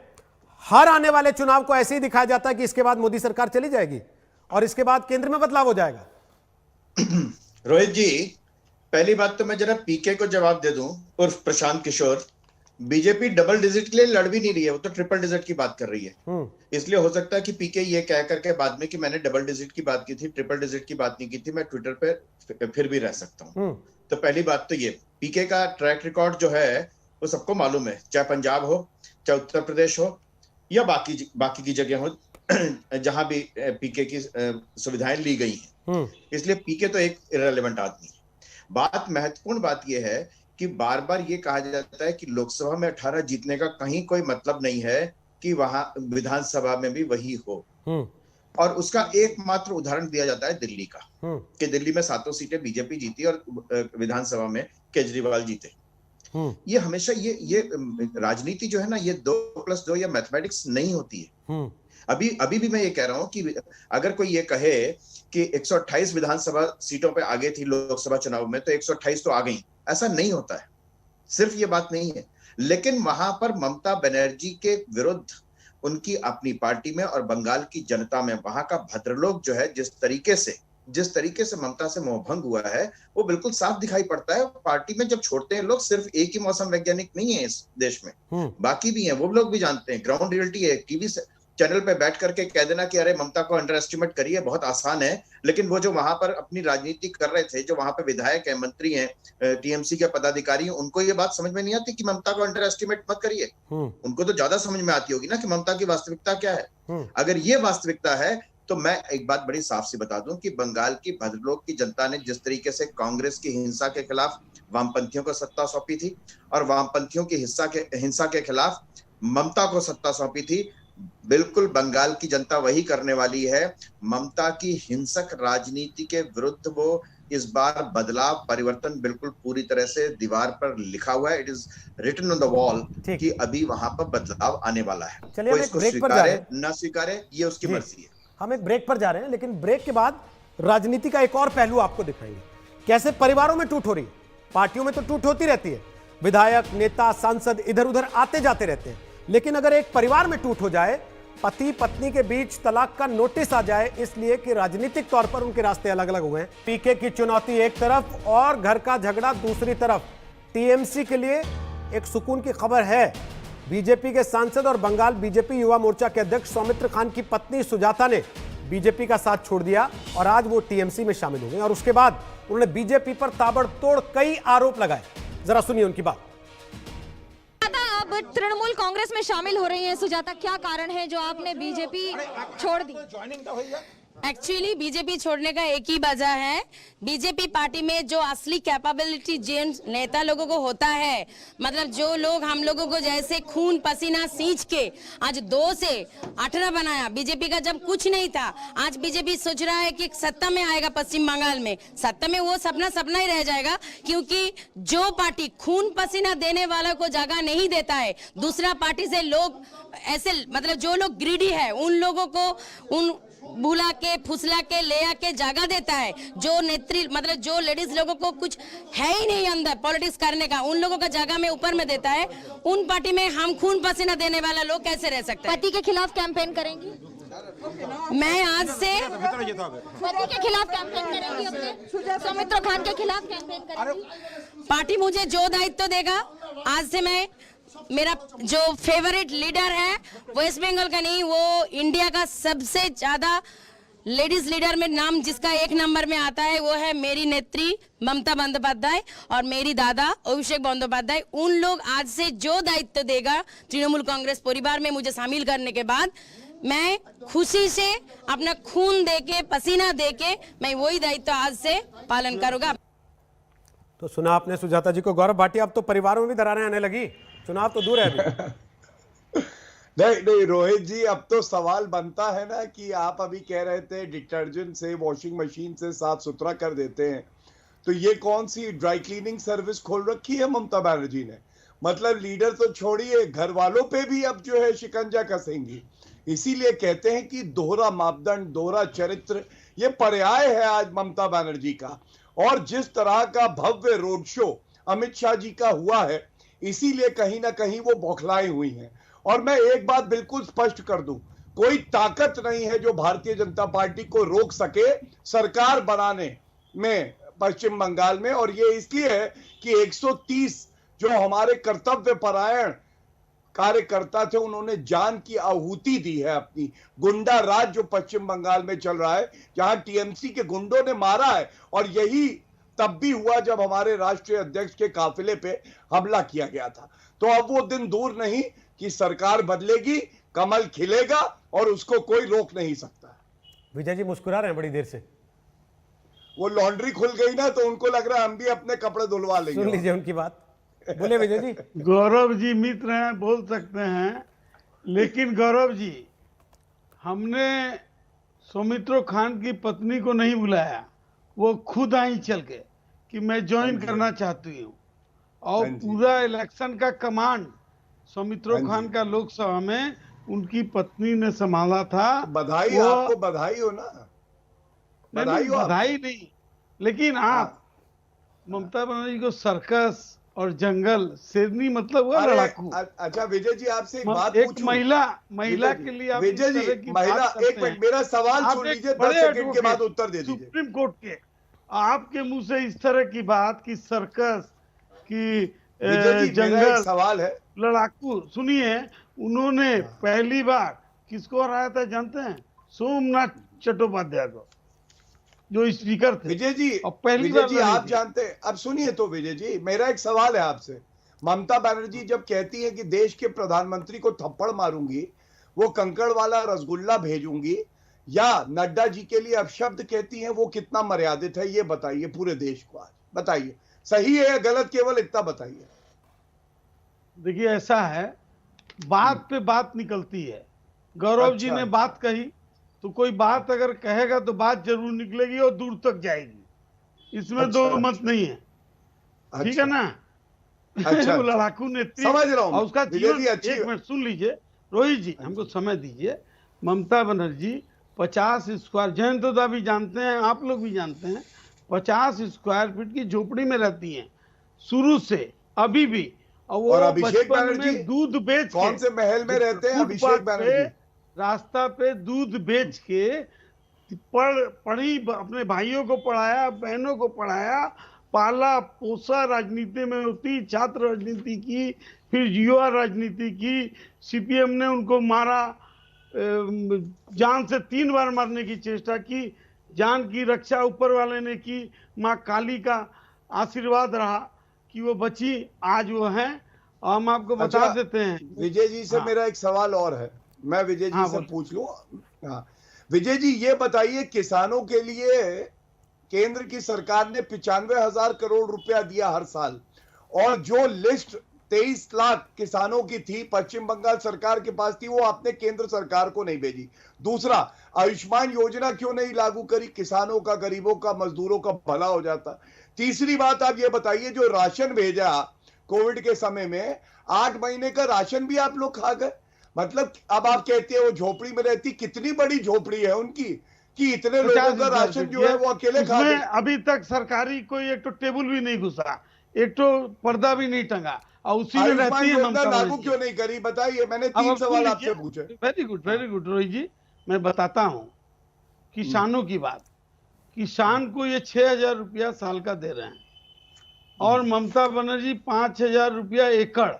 हर आने वाले चुनाव को ऐसे ही दिखाया जाता है कि इसके बाद मोदी सरकार चली जाएगी और इसके बाद केंद्र में बदलाव हो जाएगा। रोहित जी, पहली बात तो मैं जरा पीके को जवाब दे दूं, उर्फ Prashant Kishor, BJP double digit के लिए लड़ भी नहीं रही है, वो तो ट्रिपल डिजिट की बात कर रही है। इसलिए हो सकता है कि पीके ये कह करके बाद में कि मैंने डबल डिजिट की बात की थी, ट्रिपल डिजिट की बात नहीं की थी, मैं ट्विटर पे फिर भी रह सकता हूं। तो पहली बात तो ये पीके का ट्रैक रिकॉर्ड जो है वो सबको मालूम है, चाहे पंजाब हो, चाहे उत्तर प्रदेश हो, या बाकी की जगह हो जहां भी पीके की सुविधाएं ली गई हैं। इसलिए पीके तो एक इररिलेवेंट आदमी है। महत्वपूर्ण बात यह है कि बार बार ये कहा जाता है कि लोकसभा में 18 जीतने का कहीं कोई मतलब नहीं है कि वहां विधानसभा में भी वही हो, और उसका एकमात्र उदाहरण दिया जाता है दिल्ली का, कि दिल्ली में 7 सीटें बीजेपी जीती और विधानसभा में केजरीवाल जीते। ये हमेशा ये राजनीति जो है ना, ये 2+2 या मैथमेटिक्स नहीं होती है। अभी भी मैं ये कह रहा हूं कि अगर कोई ये कहे कि 128 विधानसभा सीटों पे आगे थी लोकसभा चुनाव में, तो 128 तो आ गई, ऐसा नहीं होता है। सिर्फ ये बात नहीं है, लेकिन वहां पर ममता बनर्जी के विरुद्ध उनकी अपनी पार्टी में और बंगाल की जनता में वहां का भद्रलोक जो है, जिस तरीके से ममता से मोहभंग हुआ है वो बिल्कुल साफ दिखाई पड़ता है। पार्टी में जब छोड़ते हैं लोग, सिर्फ एक ही मौसम वैज्ञानिक नहीं है इस देश में, बाकी भी हैं, वो लोग भी जानते हैं, ग्राउंड रियलिटी है। टीवी चैनल पे बैठ करके कह देना कि अरे ममता को अंडर एस्टिमेट करिए, बहुत आसान है, लेकिन वो जो वहां पर अपनी राजनीति कर रहे थे, जो वहां पे विधायक है, मंत्री हैं, टीएमसी के पदाधिकारी हैं, उनको ये बात समझ में नहीं आती कि ममता को अंडर एस्टिमेट मत करिए। उनको तो ज्यादा समझ में आती होगी ना कि ममता की वास्तविकता क्या है। अगर ये वास्तविकता है तो मैं एक बात बड़ी साफ सी बता दूं कि बंगाल की भद्रलोक की जनता ने जिस तरीके से कांग्रेस की हिंसा के खिलाफ वामपंथियों को सत्ता सौंपी थी और वामपंथियों की हिंसा के खिलाफ ममता को सत्ता सौंपी थी, बिल्कुल बंगाल की जनता वही करने वाली है। ममता की हिंसक राजनीति के विरुद्ध वो इस बार बदलाव, परिवर्तन बिल्कुल पूरी तरह से दीवार पर लिखा हुआ है, it is written on the wall कि अभी वहां पर बदलाव आने वाला है। चलिए, इसको स्वीकारे न स्वीकारे ये उसकी मर्जी है। हम एक ब्रेक पर जा रहे हैं, लेकिन ब्रेक के बाद राजनीति का एक और पहलू आपको दिखाएंगे, कैसे परिवारों में टूट हो रही है। पार्टियों में तो टूट होती रहती है, विधायक, नेता, सांसद इधर उधर आते जाते रहते हैं, लेकिन अगर एक परिवार में टूट हो जाए, पति पत्नी के बीच तलाक का नोटिस आ जाए, इसलिए कि राजनीतिक तौर पर उनके रास्ते अलग अलग हुए हैं। पीके की चुनौती एक तरफ और घर का झगड़ा दूसरी तरफ। टीएमसी के लिए एक सुकून की खबर है, बीजेपी के सांसद और बंगाल बीजेपी युवा मोर्चा के अध्यक्ष सौमित्र खान की पत्नी सुजाता ने बीजेपी का साथ छोड़ दिया और आज वो टीएमसी में शामिल हो गए और उसके बाद उन्होंने बीजेपी पर ताबड़तोड़ कई आरोप लगाए। जरा सुनिए उनकी बात। अब तृणमूल कांग्रेस में शामिल हो रही हैं सुजाता, क्या कारण है जो आपने बीजेपी छोड़ दी? एक्चुअली बीजेपी छोड़ने का एक ही वजह है, बीजेपी पार्टी में जो असली कैपेबिलिटी जिन नेता लोगों को होता है, मतलब जो लोग हम लोगों को जैसे खून पसीना सींच के आज 2 से 18 बनाया, बीजेपी का जब कुछ नहीं था, आज बीजेपी सोच रहा है कि सत्ता में आएगा पश्चिम बंगाल में, सत्ता में वो सपना सपना ही रह जाएगा, क्योंकि जो पार्टी खून पसीना देने वालों को जगह नहीं देता है, दूसरा पार्टी से लोग ऐसे मतलब जो लोग ग्रीडी है उन लोगों को उन बुला के फुसला के ले आके जगह देता है, जो नेत्री मतलब जो लेडीज लोगों को कुछ है ही नहीं अंदर पॉलिटिक्स करने का, उन लोगों का जगह में ऊपर में देता है, उन पार्टी में हम खून पसीना देने वाला लोग कैसे रह सकते हैं? पति के खिलाफ कैंपेन करेंगी? मैं आज से पति के खिलाफ कैंपेन करेंगी, अपने सौमित्र खान के खिलाफ कैंपेन करेंगी? पार्टी मुझे जो दायित्व देगा, आज से मैं मेरा जो फेवरेट लीडर है वेस्ट बंगाल का नहीं, वो इंडिया का सबसे ज्यादा लेडीज लीडर में नाम जिसका 1 नंबर में आता है वो है मेरी नेत्री ममता बंदोपाध्याय और मेरी दादा अभिषेक बंदोपाध्याय। उन लोग आज से जो दायित्व देगा तृणमूल कांग्रेस परिवार में मुझे शामिल करने के बाद, मैं खुशी से अपना खून देके पसीना देके मैं वही दायित्व आज से पालन करूंगा। तो सुना आपने सुजाता जी को। गौरव भाटिया, अब तो परिवारों में भी दरारें आने लगी, चुनाव तो दूर है अभी। नहीं रोहित जी, अब तो सवाल बनता है ना कि आप अभी कह रहे थे डिटर्जेंट से वॉशिंग मशीन से साफ सुथरा कर देते हैं, तो ये कौन सी ड्राई क्लीनिंग सर्विस खोल रखी है ममता बनर्जी ने? मतलब लीडर तो छोड़िए, घर वालों पे भी अब जो है शिकंजा कसेंगी। इसीलिए कहते हैं कि दोहरा मापदंड, दोहरा चरित्र, ये पर्याय है आज ममता बनर्जी का। और जिस तरह का भव्य रोड शो अमित शाह जी का हुआ है, इसीलिए कहीं ना कहीं वो बौखलाई हुई हैं। और मैं एक बात बिल्कुल स्पष्ट कर दूं, कोई ताकत नहीं है जो भारतीय जनता पार्टी को रोक सके सरकार बनाने में पश्चिम बंगाल में। और ये इसलिए है कि 130 जो हमारे कर्तव्य परायण कार्यकर्ता थे, उन्होंने जान की आहुति दी है अपनी। गुंडा राज जो पश्चिम बंगाल में चल रहा है, जहां टीएमसी के गुंडों ने मारा है, और यही तब भी हुआ जब हमारे राष्ट्रीय अध्यक्ष के काफिले पे हमला किया गया था। तो अब वो दिन दूर नहीं कि सरकार बदलेगी, कमल खिलेगा और उसको कोई रोक नहीं सकता। विजय जी मुस्कुरा रहे हैं बड़ी देर से। वो लॉन्ड्री खुल गई ना, तो उनको लग रहा है हम भी अपने कपड़े धुलवा लेंगे। सुन लीजिए उनकी बात, बोले विजय जी। गौरव जी मित्र हैं, बोल सकते हैं, लेकिन गौरव जी, हमने सौमित्र खान की पत्नी को नहीं बुलाया, वो खुद आई चल के कि मैं ज्वाइन करना चाहती हूँ, और पूरा इलेक्शन का कमांड सौमित्र खान का लोकसभा में उनकी पत्नी ने संभाला था। बधाई आपको, बधाई हो ना। बधाई नहीं, लेकिन आप ममता बनर्जी को सर्कस और जंगल शेरनी मतलब हुआ लड़ाकू। अच्छा विजय जी, आपसे एक बात एक पूछूं? महिला के लिए आप विजय जी, महिला, एक मिनट मेरा सवाल सुन लीजिए, 10 सेकंड के बाद उत्तर दे दीजिए। सुप्रीम कोर्ट के आपके मुंह से इस तरह की बात की सर्कस की जंगल सवाल है, लड़ाकू, सुनिए, उन्होंने पहली बार किसको हराया था जानते हैं? सोमनाथ चट्टोपाध्याय को, जो स्पीकर थे। विजय जी, और पहली विजय जी आप जानते हैं, अब सुनिए तो विजय जी, मेरा एक सवाल है आपसे। ममता बनर्जी जब कहती है कि देश के प्रधानमंत्री को थप्पड़ मारूंगी, वो कंकड़ वाला रसगुल्ला भेजूंगी, या नड्डा जी के लिए अपशब्द कहती हैं, वो कितना मर्यादित है ये बताइए पूरे देश को। आज बताइए सही है या गलत, केवल इतना बताइए। देखिए ऐसा है, बात पे बात निकलती है। गौरव जी ने बात कही तो कोई बात अगर कहेगा तो बात जरूर निकलेगी और दूर तक जाएगी, इसमें दो मत नहीं है, ठीक है ना? वो लड़ाकू नेत्री, समझ रहा हूं, और उसका जीवन, एक मिनट सुन लीजिए रोहित जी, हमको समय दीजिए। ममता बनर्जी 50 स्क्वायर, जयंतदा भी जानते हैं, आप लोग भी जानते हैं, 50 स्क्वायर फीट की झोपड़ी में रहती हैं शुरू से अभी भी। और वो अभिषेक बचपन में दूध बेच, कौन से महल में रहते हैं अभिषेक बनर्जी? रास्ता पे दूध बेच के पढ़ी, अपने भाइयों को पढ़ाया, बहनों को पढ़ाया, पाला पोसा राजनीति में होती, छात्र राजनीति की, फिर युवा राजनीति की। सीपीएम ने उनको मारा, जान से 3 बार मारने की चेष्टा की। जान की रक्षा ऊपर वाले ने की, माँ काली का आशीर्वाद रहा कि वो बची, आज वो हैं। हम आपको बता देते हैं। विजय जी से मेरा एक सवाल और है, मैं विजय जी से पूछ लूं। हाँ विजय जी, ये बताइए, किसानों के लिए केंद्र की सरकार ने 95,000 करोड़ रुपया दिया हर साल, और जो लिस्ट 23 लाख किसानों की थी, पश्चिम बंगाल सरकार के पास थी, वो आपने केंद्र सरकार को नहीं भेजी। दूसरा, आयुष्मान योजना क्यों नहीं लागू करी? किसानों का, गरीबों का, मजदूरों का भला हो जाता। तीसरी बात आप ये बताइए, जो राशन भेजा कोविड के समय में, 8 महीने का राशन भी आप लोग खा गए। मतलब अब आप कहते हैं वो झोपड़ी में रहती, कितनी बड़ी झोपड़ी है उनकी कि इतने लोगों का राशन जो है वो अकेले खा गए। अभी तक सरकारी कोई एक तो टेबल भी नहीं घुसा, एक तो पर्दा भी नहीं टंगा, और उसी में रहती है ममता। लागू क्यों नहीं करी बताइए? मैंने 3 सवाल आपसे पूछे। वेरी गुड रोहित जी, मैं बताता हूँ किसानों की बात। किसान को ये 6,000 रुपया साल का दे रहे हैं, और ममता बनर्जी 5,000 रुपया एकड़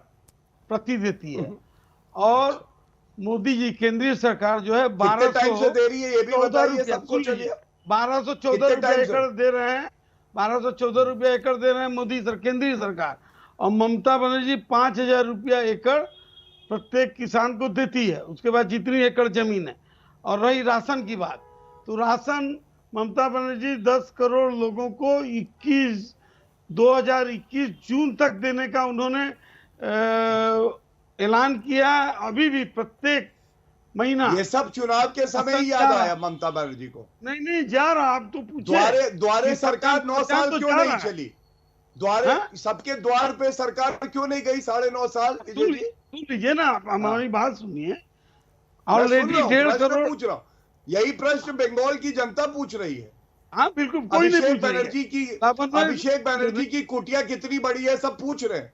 प्रति देती है, और मोदी जी केंद्रीय सरकार जो है 1200 से दे रही है, ये भी बताइए सबको। 1214 रुपया एकड़ दे रहे हैं, 1214 रुपया एकड़ दे रहे हैं मोदी केंद्रीय सरकार, और ममता बनर्जी 5,000 रुपया एकड़ प्रत्येक किसान को देती है, उसके बाद जितनी एकड़ जमीन है। और रही राशन की बात, तो राशन ममता बनर्जी 10 करोड़ लोगों को 2021 जून तक देने का उन्होंने ऐलान किया। अभी भी प्रत्येक महीना, ये सब चुनाव के समय ही याद आया ममता बनर्जी को? नहीं जा रहा, आप तो पूछे द्वारे सरकार 9 साल क्यों नहीं चली? द्वारे सबके द्वार पे सरकार क्यों नहीं गई 9.5 साल? सुन लीजिए ना, हमारी बात सुनिए। ऑलरेडी 1.5 करोड़ पूछ रहा हूँ, यही प्रश्न बंगाल की जनता पूछ रही है। हाँ बिल्कुल, कोई नहीं पूछ रही है। अभिषेक बनर्जी की कुटिया कितनी बड़ी है, सब पूछ रहे हैं।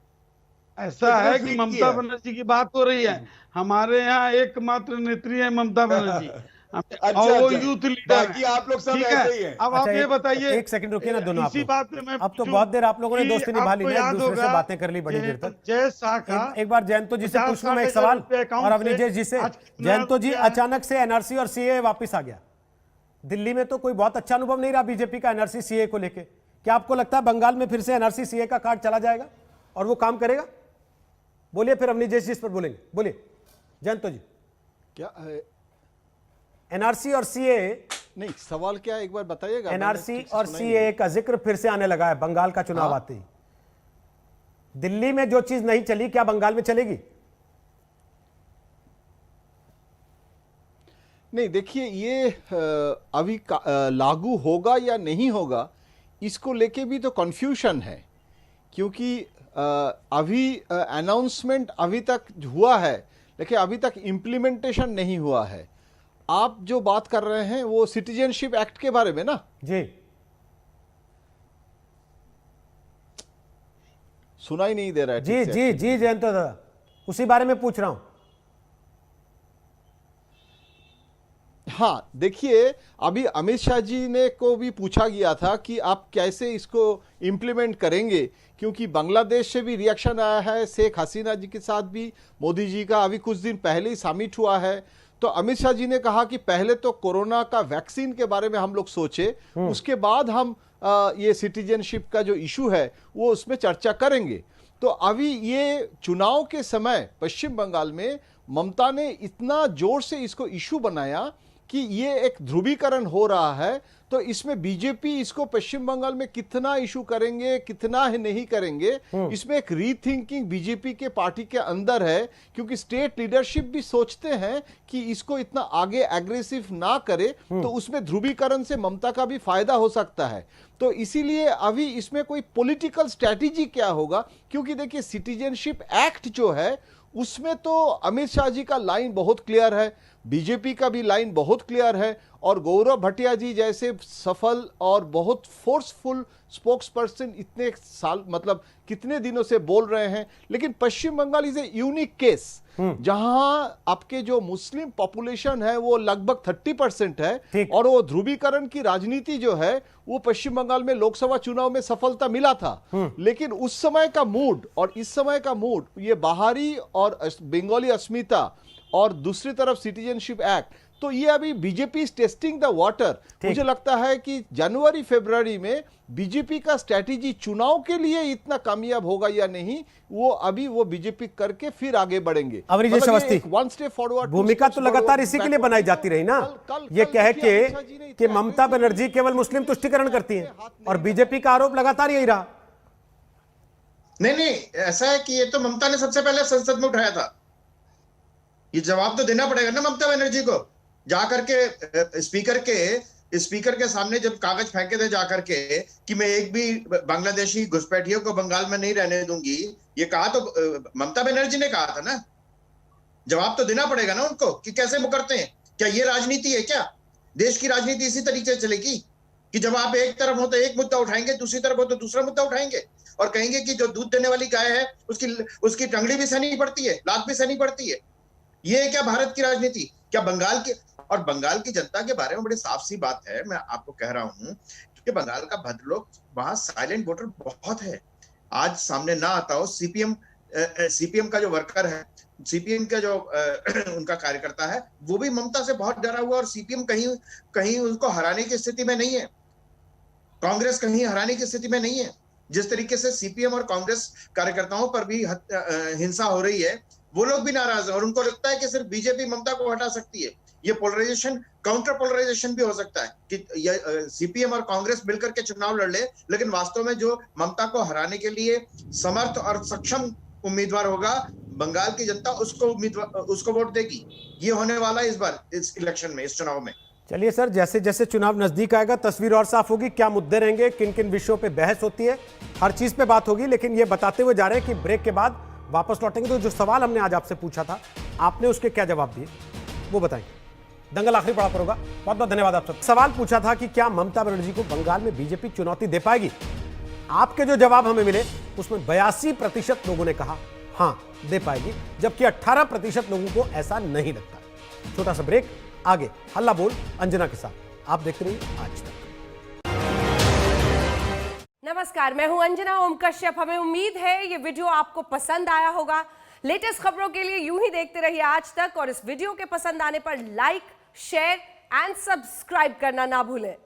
ऐसा है कि ममता बनर्जी की बात हो रही है, हमारे यहाँ एकमात्र नेत्री है ममता बनर्जी, और वो यूथ लीडर है। आप लोग सब ऐसे ही हैं। अब आप ये बताइए, एक सेकंड रुकिए ना दोनों, इसी बात में मैं अब तो बहुत देर आप लोगों ने दोस्ती निभा ली, एक दूसरे से बातें कर ली बड़ी देर तक। जय शाह का एक बार जयंतो जी से पूछ लूं मैं एक सवाल, और अवनीश जी से। जयंतो जी, अचानक से एनआरसी और सीए वापिस आ गया, दिल्ली में तो कोई बहुत अच्छा अनुभव नहीं रहा बीजेपी का एनआरसी सीए को लेके। क्या आपको लगता है बंगाल में फिर से एनआरसी सीए का कार्ड चला जाएगा और वो काम करेगा? बोलिए, फिर अवनीश जी इस पर बोलेंगे। बोलिए जयंतो जी। क्या एनआरसी और सीए, नहीं सवाल क्या, एक बार बताइएगा। एनआरसी और सीए का जिक्र फिर से आने लगा है बंगाल का चुनाव आते ही। दिल्ली में जो चीज नहीं चली, क्या बंगाल में चलेगी? नहीं, देखिए ये अभी लागू होगा या नहीं होगा, इसको लेके भी तो कंफ्यूजन है, क्योंकि अभी अनाउंसमेंट अभी तक हुआ है, लेकिन अभी तक इम्प्लीमेंटेशन नहीं हुआ है। आप जो बात कर रहे हैं वो सिटीजनशिप एक्ट के बारे में ना? जी, सुनाई नहीं दे रहा है। जी जी जी जयंतो दादा, उसी बारे में पूछ रहा हूं। हाँ, देखिए अभी अमित शाह जी ने को भी पूछा गया था कि आप कैसे इसको इम्प्लीमेंट करेंगे, क्योंकि बांग्लादेश से भी रिएक्शन आया है, शेख हसीना जी के साथ भी मोदी जी का अभी कुछ दिन पहले ही समिट हुआ है। तो अमित शाह जी ने कहा कि पहले तो कोरोना का वैक्सीन के बारे में हम लोग सोचे, उसके बाद हम ये सिटीजनशिप का जो इशू है वो उसमें चर्चा करेंगे। तो अभी ये चुनाव के समय पश्चिम बंगाल में ममता ने इतना जोर से इसको इशू बनाया कि ये एक ध्रुवीकरण हो रहा है। तो इसमें बीजेपी इसको पश्चिम बंगाल में कितना इशू करेंगे, कितना है नहीं करेंगे, इसमें एक रीथिंकिंग बीजेपी के पार्टी के अंदर है, क्योंकि स्टेट लीडरशिप भी सोचते हैं कि इसको इतना आगे एग्रेसिव ना करे तो उसमें ध्रुवीकरण से ममता का भी फायदा हो सकता है। तो इसीलिए अभी इसमें कोई पॉलिटिकल स्ट्रैटेजी क्या होगा, क्योंकि देखिए सिटीजनशिप एक्ट जो है उसमें तो अमित शाह जी का लाइन बहुत क्लियर है, बीजेपी का भी लाइन बहुत क्लियर है और गौरव भटिया जी जैसे सफल और बहुत फोर्सफुल स्पोक्स पर्सन इतने साल मतलब कितने दिनों से बोल रहे हैं। लेकिन Paschim Bengal is a unique case जहां आपके जो मुस्लिम पॉपुलेशन है वो लगभग 30% है और वो ध्रुवीकरण की राजनीति जो है वो पश्चिम बंगाल में लोकसभा चुनाव में सफलता मिला था। लेकिन उस समय का मूड और इस समय का मूड, ये बाहरी और बंगाली अस्मिता और दूसरी तरफ सिटीजनशिप एक्ट, तो ये अभी BJP is testing the water. मुझे लगता है कि जनवरी फरवरी में बीजेपी का स्ट्रैटेजी चुनाव के लिए इतना कामयाब होगा या नहीं, वो अभी वो बीजेपी करके फिर आगे बढ़ेंगे। वन स्टेप फॉरवर्ड भूमिका तो लगातार इसी के लिए बनाई जाती रही ना, ये कह के कि ममता बनर्जी केवल मुस्लिम तुष्टिकरण करती हैं और बीजेपी का आरोप लगातार यही रहा। नहीं, ऐसा है कि ये तो ममता ने सबसे पहले संसद में उठाया था। ये जवाब तो देना पड़ेगा ना ममता बनर्जी को, जाकर के स्पीकर के सामने जब कागज फेंके थे जाकर के कि मैं एक भी बांग्लादेशी घुसपैठियों को बंगाल में नहीं रहने दूंगी, ये कहा तो ममता बनर्जी ने कहा था ना। जवाब तो देना पड़ेगा ना उनको कि कैसे मुकरते हैं। क्या ये राजनीति है? क्या देश की राजनीति इसी तरीके से चलेगी कि जब आप एक तरफ हो तो एक मुद्दा उठाएंगे, दूसरी तरफ हो तो दूसरा मुद्दा उठाएंगे और कहेंगे कि जो दूध देने वाली गाय है उसकी टंगड़ी भी सहनी पड़ती है, लात भी सहनी पड़ती है। ये क्या भारत की राजनीति? क्या बंगाल की और बंगाल की जनता के बारे में बड़ी साफ सी बात है, मैं आपको कह रहा हूं कि बंगाल का भद्रलोक, वहां साइलेंट वोटर बहुत है। आज सामने ना आता हो सीपीएम का जो वर्कर है, सीपीएम का जो उनका कार्यकर्ता है, वो भी ममता से बहुत डरा हुआ और सीपीएम कहीं उनको हराने की स्थिति में नहीं है, कांग्रेस कहीं हराने की स्थिति में नहीं है। जिस तरीके से सीपीएम और कांग्रेस कार्यकर्ताओं पर भी हिंसा हो रही है, वो लोग भी नाराज है और उनको लगता है कि सिर्फ बीजेपी ममता को हटा सकती है। ये पोलराइजेशन, काउंटर पोलराइजेशन भी हो सकता है कि सीपीएम और कांग्रेस मिलकर के चुनाव लड़ ले, लेकिन वास्तव में जो ममता को हराने के लिए समर्थ और सक्षम उम्मीदवार होगा, बंगाल की जनता उसको वोट देगी। ये होने वाला है इस बार इस इलेक्शन में, इस चुनाव में। चलिए सर, जैसे जैसे चुनाव नजदीक आएगा तस्वीर और साफ होगी, क्या मुद्दे रहेंगे, किन किन विषयों पे बहस होती है, हर चीज पे बात होगी। लेकिन ये बताते हुए जा रहे हैं कि ब्रेक के बाद वापस लौटेंगे तो जो सवाल हमने आज आपसे पूछा था, आपने उसके क्या जवाब दिए वो बताएंगे। दंगल आखिरी पड़ाव पर होगा। बहुत बहुत धन्यवाद आप सब। सवाल पूछा था कि क्या ममता बनर्जी को बंगाल में बीजेपी चुनौती दे पाएगी। आपके जो जवाब हमें मिले उसमें 82% लोगों ने कहा हां दे पाएगी, जबकि 18% लोगों को ऐसा नहीं लगता। छोटा सा ब्रेक, आगे हल्ला बोल अंजना के साथ। आप देखते रहिए आज तक। नमस्कार, मैं हूं अंजना ओम कश्यप। हमें उम्मीद है ये वीडियो आपको पसंद आया होगा। लेटेस्ट खबरों के लिए यूं ही देखते रहिए आज तक और इस वीडियो के पसंद आने पर लाइक, शेयर एंड सब्सक्राइब करना ना भूलें।